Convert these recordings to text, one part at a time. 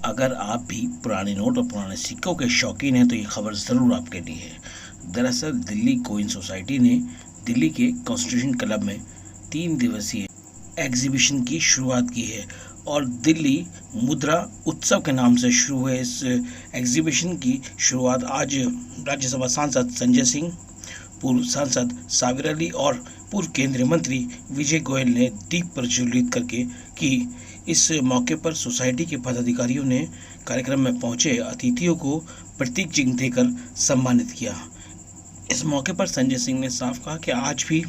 अगर आप भी पुराने नोट और पुराने सिक्कों के शौकीन हैं तो ये खबर ज़रूर आपके लिए है। दरअसल दिल्ली कोइन सोसाइटी ने दिल्ली के कॉन्स्टिट्यूशन क्लब में 3 दिवसीय एग्जीबिशन की शुरुआत की है और दिल्ली मुद्रा उत्सव के नाम से शुरू हुए इस एग्जीबिशन की शुरुआत आज राज्यसभा सांसद संजय सिंह, पूर्व सांसद साबिर अली और पूर्व केंद्रीय मंत्री विजय गोयल ने दीप प्रज्वलित करके की। इस मौके पर सोसाइटी के पदाधिकारियों ने कार्यक्रम में पहुंचे अतिथियों को प्रतीक चिन्ह देकर सम्मानित किया। इस मौके पर संजय सिंह ने साफ कहा कि आज भी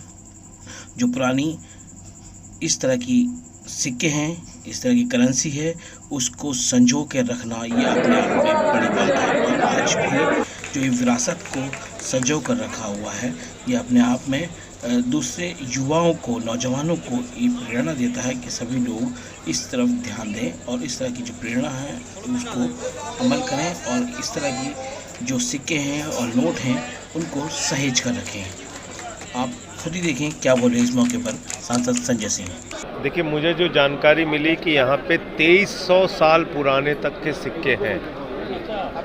जो पुरानी इस तरह की सिक्के हैं, इस तरह की करेंसी है, उसको संजो के रखना ये अपने आप में बड़ी बात है। और आज भी जो ये विरासत को संजो कर रखा हुआ है, ये अपने आप में दूसरे युवाओं को, नौजवानों को ये प्रेरणा देता है कि सभी लोग इस तरफ ध्यान दें और इस तरह की जो प्रेरणा है उसको अमल करें और इस तरह की जो सिक्के हैं और नोट हैं उनको सहेज कर रखें। आप खुद ही देखें क्या बोले इस मौके पर सांसद संजय सिंह। देखिए, मुझे जो जानकारी मिली कि यहाँ पे 2300 साल पुराने तक के सिक्के हैं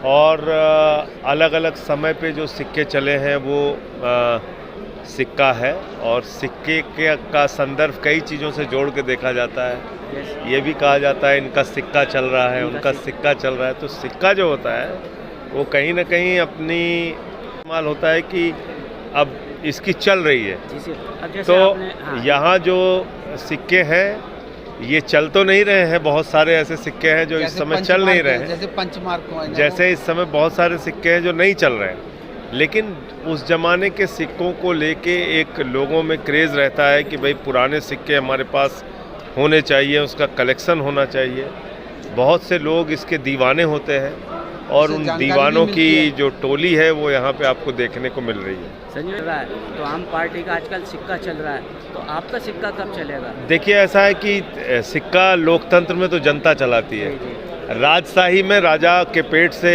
और अलग अलग समय पे जो सिक्के चले हैं वो सिक्का है और सिक्के का संदर्भ कई चीज़ों से जोड़ के देखा जाता है। ये भी कहा जाता है इनका सिक्का चल रहा है, उनका सिक्का चल रहा है। तो सिक्का जो होता है वो कहीं ना कहीं अपनी इस्तेमाल होता है कि अब इसकी चल रही है। तो यहाँ जो सिक्के हैं ये चल तो नहीं रहे हैं, बहुत सारे ऐसे सिक्के हैं जो इस समय चल नहीं रहे हैं, जैसे पंचमार्क, जैसे इस समय बहुत सारे सिक्के हैं जो नहीं चल रहे हैं। लेकिन उस ज़माने के सिक्कों को लेके एक लोगों में क्रेज़ रहता है कि भाई पुराने सिक्के हमारे पास होने चाहिए, उसका कलेक्शन होना चाहिए। बहुत से लोग इसके दीवाने होते हैं और उन दीवानों की जो टोली है वो यहाँ पे आपको देखने को मिल रही है। संजय रहा है तो आम पार्टी का आजकल सिक्का चल रहा है, तो आपका सिक्का कब चलेगा? देखिए, ऐसा है कि सिक्का लोकतंत्र में तो जनता चलाती है। राजशाही में राजा के पेट से,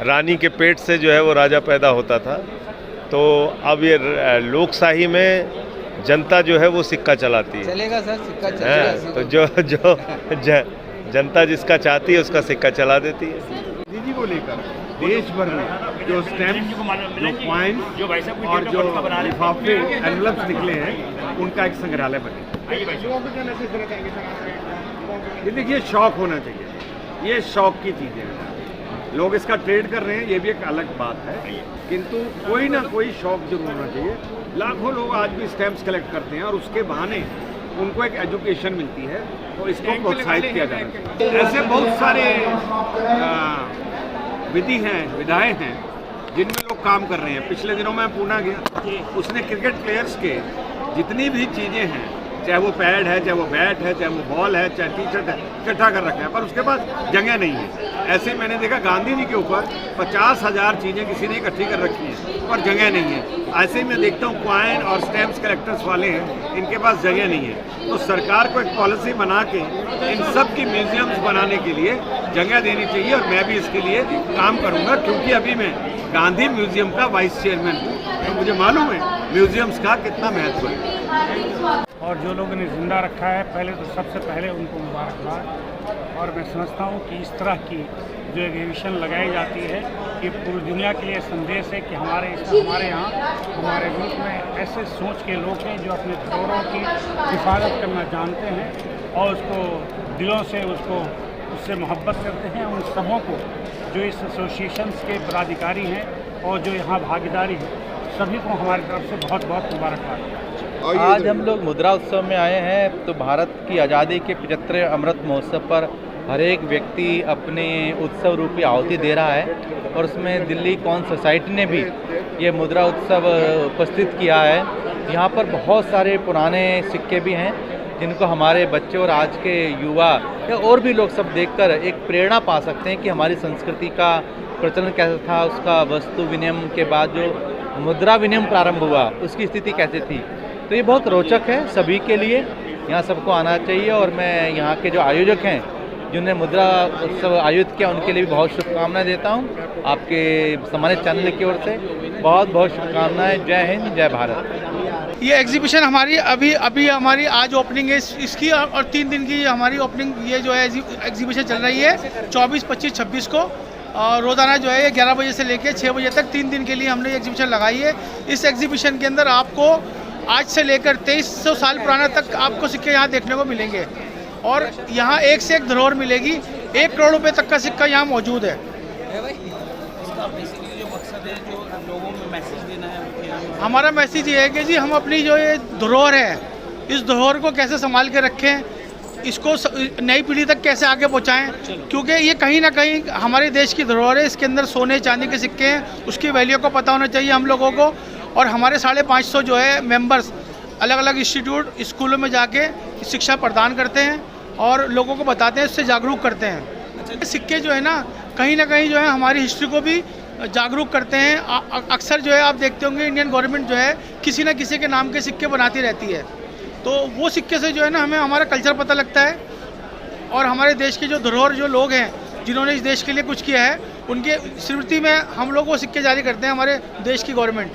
रानी के पेट से जो है वो राजा पैदा होता था। तो अब ये लोकशाही में जनता जो है वो सिक्का चलाती है। चलेगा सर, सिक्का चलेगा। तो जो जनता जिसका चाहती है उसका सिक्का चला देती है। दीदी को लेकर देश भर में जो स्टैम्प, जो कॉइन्स और जो लिफाफे, एनवलप्स निकले हैं, उनका एक संग्रहालय बने। ये देखिए, शौक होना चाहिए, ये शौक की चीज़ें हैं। लोग इसका ट्रेड कर रहे हैं, ये भी एक अलग बात है, किंतु कोई ना कोई शौक जरूर होना चाहिए। लाखों लोग आज भी स्टैम्प्स कलेक्ट करते हैं और उसके बहाने उनको एक एजुकेशन मिलती है, तो इसको प्रोत्साहित किया जाना चाहिए। ऐसे बहुत सारे विधाएं हैं जिनमें लोग काम कर रहे हैं। पिछले दिनों मैं पूना गया, उसने क्रिकेट प्लेयर्स के जितनी भी चीज़ें हैं, चाहे वो पैड है, चाहे वो बैट है, चाहे वो बॉल है, चाहे टी शर्ट है, इकट्ठा कर रखा है, पर उसके पास जगह नहीं है। ऐसे मैंने देखा गांधी जी के ऊपर 50,000 चीज़ें किसी ने इकट्ठी कर रखी हैं और जगह नहीं है। ऐसे ही मैं देखता हूँ कॉइन और स्टैम्प्स कलेक्टर्स वाले हैं, इनके पास जगह नहीं है। तो सरकार को एक पॉलिसी बना के इन सब की म्यूजियम्स बनाने के लिए जगह देनी चाहिए और मैं भी इसके लिए काम करूँगा, क्योंकि अभी मैं गांधी म्यूजियम का वाइस चेयरमैन हूँ, तो मुझे मालूम है म्यूजियम्स का कितना महत्व है। और जो लोगों ने जिंदा रखा है, पहले तो सबसे पहले उनको मुबारकबाद। और मैं समझता हूँ कि इस तरह की जो एग्जीबिशन लगाई जाती है, ये पूरी दुनिया के लिए संदेश है कि हमारे यहाँ, हमारे मुल्क में ऐसे सोच के लोग हैं जो अपने धरोहरों की हिफाजत करना जानते हैं और उसको दिलों से उससे मोहब्बत करते हैं। उन सबों को जो इस एसोसिएशंस के पदाधिकारी हैं और जो यहाँ भागीदारी है, सभी को हमारी तरफ से बहुत बहुत मुबारकबाद। आज हम लोग मुद्रा उत्सव में आए हैं, तो भारत की आज़ादी के 75वें अमृत महोत्सव पर हर एक व्यक्ति अपने उत्सव रूपी आहुति दे रहा है और उसमें दिल्ली कॉइन सोसाइटी ने भी ये मुद्रा उत्सव उपस्थित किया है। यहाँ पर बहुत सारे पुराने सिक्के भी हैं जिनको हमारे बच्चे और आज के युवा या और भी लोग सब देखकर एक प्रेरणा पा सकते हैं कि हमारी संस्कृति का प्रचलन कैसा था, उसका वस्तु विनिमय के बाद जो मुद्रा विनिमय प्रारंभ हुआ उसकी स्थिति कैसे थी। तो ये बहुत रोचक है सभी के लिए, यहाँ सबको आना चाहिए। और मैं यहाँ के जो आयोजक हैं जिन्होंने मुद्रा उत्सव आयोजित किया उनके लिए भी बहुत शुभकामनाएं देता हूँ। आपके सम्मानित चैनल की ओर से बहुत बहुत शुभकामनाएं। जय हिंद, जय भारत। ये एग्जीबिशन हमारी अभी हमारी आज ओपनिंग है इसकी, और 3 दिन की हमारी ओपनिंग ये जो है एग्जीबिशन चल रही है 24, 25, 26 को। और रोज़ाना जो है 11 बजे से लेकर 6 बजे तक 3 दिन के लिए हमने एग्जीबिशन लगाई है। इस एग्जीबिशन के अंदर आपको आज से लेकर 2300 साल पुराना तक आपको सिक्के यहाँ देखने को मिलेंगे, और यहाँ एक से एक धरोहर मिलेगी। 1 करोड़ रुपए तक का सिक्का यहाँ मौजूद है। इसका बेसिकली जो मकसद है, जो लोगों में मैसेज देना है, हमारा मैसेज ये है कि जी हम अपनी जो ये धरोहर है, इस धरोहर को कैसे संभाल के रखें, इसको नई पीढ़ी तक कैसे आगे पहुंचाएं, क्योंकि ये कहीं ना कहीं हमारे देश की धरोहर है। इसके अंदर सोने चांदी के सिक्के हैं, उसकी वैल्यू को पता होना चाहिए हम लोगों को। और हमारे 550 जो है मेंबर्स अलग अलग इंस्टीट्यूट स्कूलों में जाके शिक्षा प्रदान करते हैं और लोगों को बताते हैं, इससे जागरूक करते हैं। सिक्के जो है ना कहीं जो है हमारी हिस्ट्री को भी जागरूक करते हैं। अक्सर जो है आप देखते होंगे इंडियन गवर्नमेंट जो है किसी न किसी के नाम के सिक्के बनाती रहती है, तो वो सिक्के से जो है ना हमें हमारा कल्चर पता लगता है, और हमारे देश के जो धरोहर जो लोग हैं जिन्होंने इस देश के लिए कुछ किया है, उनके स्मृति में हम लोग वो सिक्के जारी करते हैं, हमारे देश की गवर्नमेंट।